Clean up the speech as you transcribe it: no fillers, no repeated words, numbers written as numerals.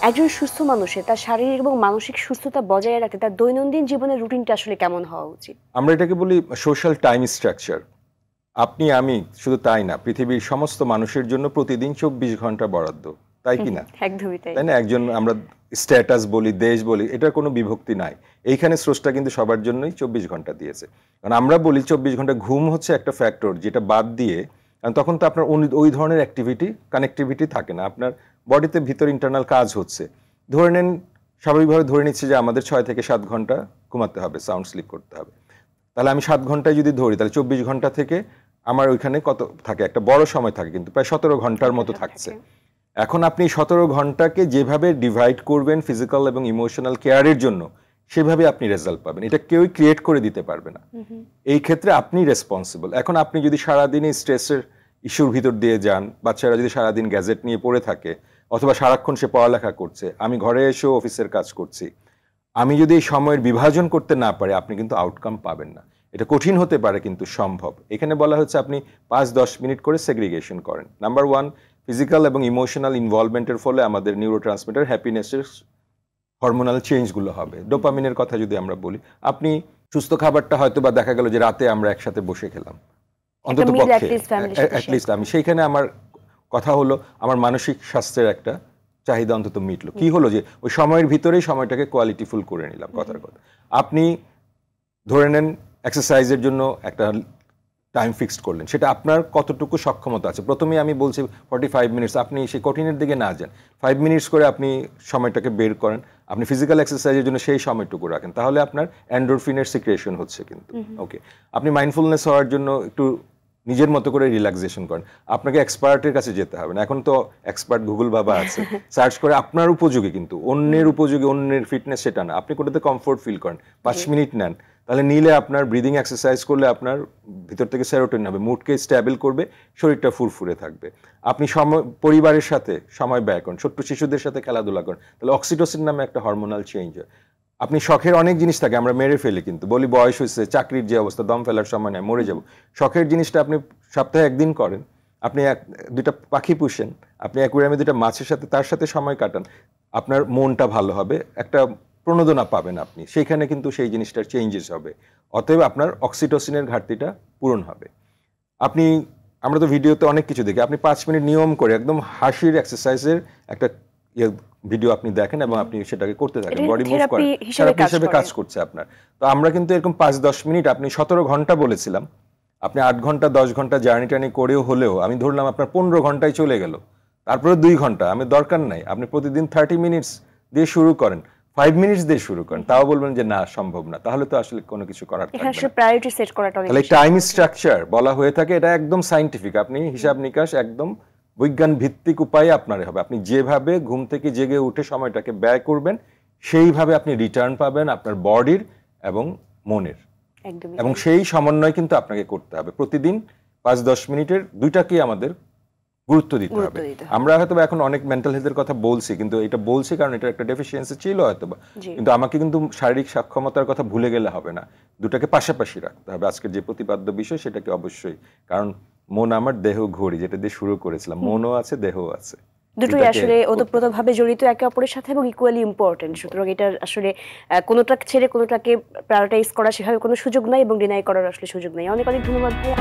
একজন সুস্থ মানুষের তার শারীরিক এবং মানসিক সুস্থতা বজায় রাখতে তার দৈনন্দিন জীবনের রুটিনটা আসলে কেমন হওয়া উচিত? আমরা এটাকে বলি সোশ্যাল টাইম স্ট্রাকচার। আপনি আমি শুধু তাই না, পৃথিবীর সমস্ত মানুষের জন্য প্রতিদিন 24 ঘন্টা বরাদ্দ, তাই কি না? একদমই তাই। তাই না? একজন আমরা স্ট্যাটাস বলি, দেশ বলি, এটার কোনো বিভক্তি নাই। এইখানে স্রষ্টা কিন্তু সবার জন্যই 24 ঘন্টা দিয়েছে। কারণ আমরা বলি 24 ঘন্টা ঘুম হচ্ছে একটা ফ্যাক্টর, যেটা বাদ দিয়ে কারণ তখন তো আপনার ওই ধরনের অ্যাক্টিভিটি কানেক্টিভিটি থাকে না, আপনার বডিতে ভিতর ইন্টারনাল কাজ হচ্ছে। ধরে নেন, স্বাভাবিকভাবে ধরে নিচ্ছি যে আমাদের 6 থেকে 7 ঘন্টা ঘুমাতে হবে, সাউন্ড স্লিপ করতে হবে। তাহলে আমি 7 ঘন্টায় যদি ধরি, তাহলে 24 ঘন্টা থেকে আমার ওইখানে কত থাকে? একটা বড় সময় থাকে, কিন্তু প্রায় 17 ঘন্টার মতো থাকছে। এখন আপনি 17 ঘন্টাকে যেভাবে ডিভাইড করবেন ফিজিক্যাল এবং ইমোশনাল কেয়ারের জন্য, সেভাবে আপনি রেজাল্ট পাবেন। এটা কেউই ক্রিয়েট করে দিতে পারবে না। এই ক্ষেত্রে আপনি রেসপন্সিবল। এখন আপনি যদি সারাদিনই স্ট্রেসের ইস্যুর ভিতর দিয়ে যান, বাচ্চারা যদি সারাদিন গ্যাজেট নিয়ে পড়ে থাকে, অথবা সারাক্ষণ সে পড়ালেখা করছে, আমি ঘরে এসেও অফিসের কাজ করছি, আমি যদি এই সময়ের বিভাজন করতে না পারি, আপনি কিন্তু আউটকাম পাবেন না। এটা কঠিন হতে পারে কিন্তু সম্ভব। এখানে বলা হচ্ছে আপনি 5-10 মিনিট করে সেগ্রিগেশন করেন। নাম্বার 1, ফিজিক্যাল এবং ইমোশনাল ইনভলভমেন্টের ফলে আমাদের নিউরোট্রান্সমিটার হ্যাপিনেসের হরমোনাল চেঞ্জগুলো হবে। ডোপামিনের কথা যদি আমরা বলি, আপনি সুস্থ খাবারটা হয়তো বা দেখা গেল যে রাতে আমরা একসাথে বসে খেলাম, অন্তত পক্ষে অ্যাটলিস্ট আমি সেইখানে আমার কথা হলো আমার মানসিক স্বাস্থ্যের একটা চাহিদা অন্তত মিটলো। কি হলো যে ওই সময়ের ভিতরেই সময়টাকে কোয়ালিটিফুল করে নিলাম। কথার কথা, আপনি ধরে নেন এক্সারসাইজের জন্য একটা টাইম ফিক্সড করলেন, সেটা আপনার কতটুকু সক্ষমতা আছে। প্রথমেই আমি বলছি 45 মিনিটস, আপনি সেই কঠিনের দিকে না যান, 5 মিনিটস করে আপনি সময়টাকে বের করেন, আপনি ফিজিক্যাল এক্সারসাইজের জন্য সেই সময়টুকু রাখেন, তাহলে আপনার এন্ডোরফিনের সিক্রেশন হচ্ছে কিন্তু। ওকে, আপনি মাইন্ডফুলনেস হওয়ার জন্য একটু নিজের মতো করে রিল্যাক্সেশন করেন। আপনাকে এক্সপার্টের কাছে যেতে হবে না, এখন তো এক্সপার্ট গুগল বাবা আছে, সার্চ করে আপনার উপযোগী, কিন্তু অন্যের উপযোগী, অন্যের ফিটনেস সেটা না, আপনি কোথাতে কমফোর্ট ফিল করেন 5 মিনিট নেন, তাহলে নিলে আপনার ব্রিদিং এক্সারসাইজ করলে আপনার ভিতর থেকে সেরোটোনিন হবে, মুডকে স্ট্যাবল করবে, শরীরটা ফুরফুরে থাকবে। আপনি পরিবারের সাথে সময় ব্যয় করেন, ছোট্ট শিশুদের সাথে খেলাধুলা করেন, তাহলে অক্সিটোসিন নামে একটা হরমোনাল চেঞ্জ হয়। আপনি শখের অনেক জিনিস থাকে, আমরা মেরে ফেলি, কিন্তু বলি বয়স হয়েছে, চাকরির যে অবস্থা, দম ফেলার সময় নেই, মরে যাব। শখের জিনিসটা আপনি সপ্তাহে 1 দিন করেন, আপনি 2টা পাখি পুষেন, আপনি অ্যাকুয়ারিয়ামে 2টা মাছের সাথে তার সাথে সময় কাটান, আপনার মনটা ভালো হবে, একটা প্রণোদনা পাবেন আপনি, সেইখানে কিন্তু সেই জিনিসটার চেঞ্জেস হবে। অতএব আপনার অক্সিটোসিনের ঘাটতিটা পূরণ হবে। আপনি, আমরা তো ভিডিওতে অনেক কিছু দেখি, আপনি 5 মিনিট নিয়ম করে একদম হাসির এক্সারসাইজের একটা ভিডিও আপনি দেখেন এবং আপনি সেটাকে করতে থাকেন, বডি মুভ করেন, থেরাপি হিসেবে কাজ করছে আপনার। তো আমরা কিন্তু এরকম 5-10 মিনিট, আপনি 17 ঘন্টা বলেছিলাম, আপনি 8 ঘন্টা 10 ঘন্টা জার্নি টার্নি করেও হলেও আমি ধরলাম আপনার 15 ঘন্টায় চলে গেল, তারপরে 2 ঘন্টা, আমি দরকার নাই, আপনি প্রতিদিন 30 মিনিটস দিয়ে শুরু করেন, 5 মিনিটস দিয়ে শুরু করেন, তাও বলবেন যে না সম্ভব না, তাহলে তো আসলে কোনো কিছু করার থাকবে না। প্রায়োরিটি সেট করাটা অনেক, তাহলে টাইম স্ট্রাকচার বলা হয়ে থাকে, এটা একদম সায়েন্টিফিক, আপনি হিসাব নিকাশ একদম বিজ্ঞান ভিত্তিক উপায়ে আপনার হবে। আপনি যেভাবে ঘুম থেকে জেগে উঠে সময়টাকে ব্যয় করবেন, সেইভাবে আপনি রিটার্ন পাবেন আপনার বডির এবং মনের, এবং সেই সমন্বয় কিন্তু আপনাকে করতে হবে। প্রতিদিন 5-10 মিনিটের দুইটাকেই আমাদের গুরুত্ব দিতে হবে। আমরা হয়তো এখন অনেক মেন্টাল হেলথের কথা বলছি, কিন্তু এটা বলছি কারণ এটা একটা ডেফিসিয়েন্সি ছিল হয়তো, কিন্তু আমাকে কিন্তু শারীরিক সক্ষমতার কথা ভুলে গেলে হবে না, দুটাকে পাশাপাশি রাখতে হবে। আজকের যে প্রতিপাদ্য বিষয় সেটাকে অবশ্যই, কারণ মন আমার দেহ ঘড়ি, যেটা দিয়ে শুরু করেছিলাম, মনও আছে দেহও আছে, দুটোই আসলে ওতপ্রোতভাবে জড়িত একে অপরের সাথে এবং ইকুয়ালি ইম্পর্টেন্ট। সুতরাং এটার আসলে কোনোটা ছেড়ে কোনোটাকে প্রায়োরিটাইজ করা সেভাবে কোনো সুযোগ নাই এবং ডিনাই করার আসলে সুযোগ নাই। অনেক অনেক ধন্যবাদ ভাইয়া।